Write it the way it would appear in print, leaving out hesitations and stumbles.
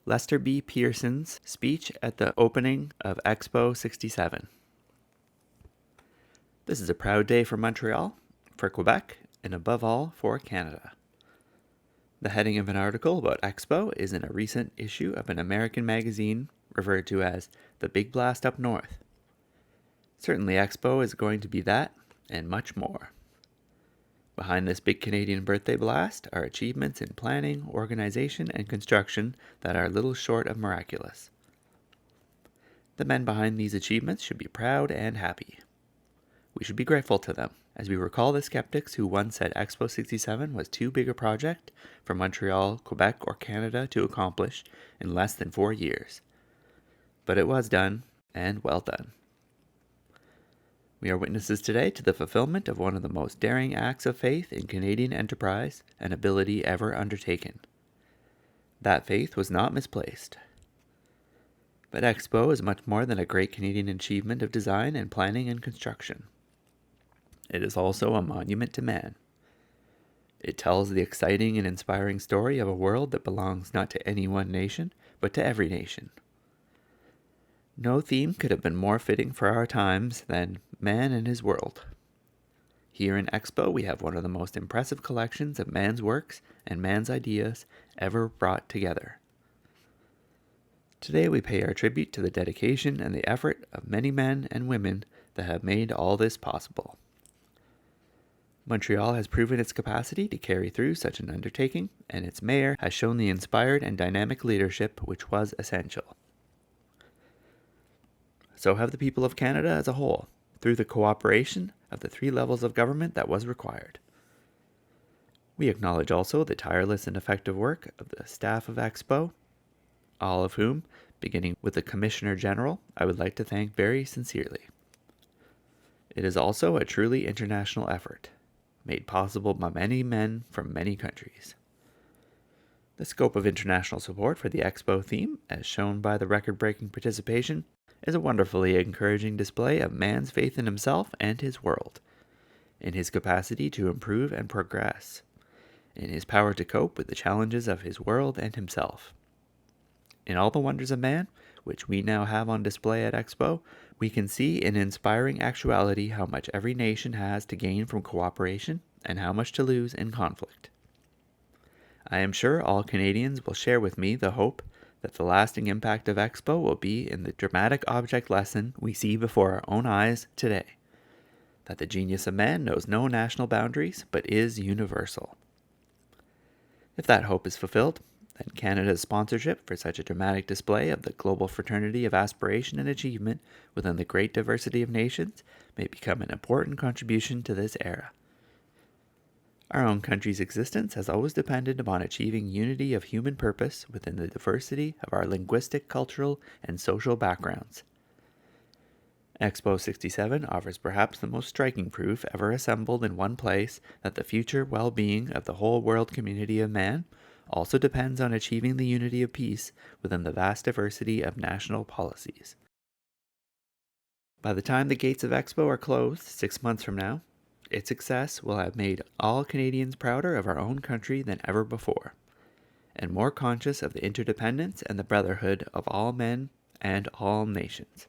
Lester B. Pearson's speech at the opening of Expo 67. This is a proud day for Montreal, for Quebec, and above all, for Canada. The heading of an article about Expo is in a recent issue of an American magazine referred to as The Big Blast Up North. Certainly Expo is going to be that, and much more. Behind this big Canadian birthday blast are achievements in planning, organization, and construction that are little short of miraculous. The men behind these achievements should be proud and happy. We should be grateful to them, as we recall the skeptics who once said Expo 67 was too big a project for Montreal, Quebec, or Canada to accomplish in less than 4 years. But it was done, and well done. We are witnesses today to the fulfillment of one of the most daring acts of faith in Canadian enterprise and ability ever undertaken. That faith was not misplaced. But Expo is much more than a great Canadian achievement of design and planning and construction. It is also a monument to man. It tells the exciting and inspiring story of a world that belongs not to any one nation, but to every nation. No theme could have been more fitting for our times than man and his world. Here in Expo, we have one of the most impressive collections of man's works and man's ideas ever brought together. Today we pay our tribute to the dedication and the effort of many men and women that have made all this possible. Montreal has proven its capacity to carry through such an undertaking, and its mayor has shown the inspired and dynamic leadership which was essential. So have the people of Canada as a whole, through the cooperation of the 3 levels of government that was required. We acknowledge also the tireless and effective work of the staff of Expo, all of whom, beginning with the Commissioner General, I would like to thank very sincerely. It is also a truly international effort, made possible by many men from many countries. The scope of international support for the Expo theme, as shown by the record-breaking participation, is a wonderfully encouraging display of man's faith in himself and his world, in his capacity to improve and progress, in his power to cope with the challenges of his world and himself. In all the wonders of man, which we now have on display at Expo, we can see in inspiring actuality how much every nation has to gain from cooperation and how much to lose in conflict. I am sure all Canadians will share with me the hope that the lasting impact of Expo will be in the dramatic object lesson we see before our own eyes today, that the genius of man knows no national boundaries but is universal. If that hope is fulfilled, then Canada's sponsorship for such a dramatic display of the global fraternity of aspiration and achievement within the great diversity of nations may become an important contribution to this era. Our own country's existence has always depended upon achieving unity of human purpose within the diversity of our linguistic, cultural, and social backgrounds. Expo 67 offers perhaps the most striking proof ever assembled in one place that the future well-being of the whole world community of man also depends on achieving the unity of peace within the vast diversity of national policies. By the time the gates of Expo are closed 6 months from now, its success will have made all Canadians prouder of our own country than ever before, and more conscious of the interdependence and the brotherhood of all men and all nations.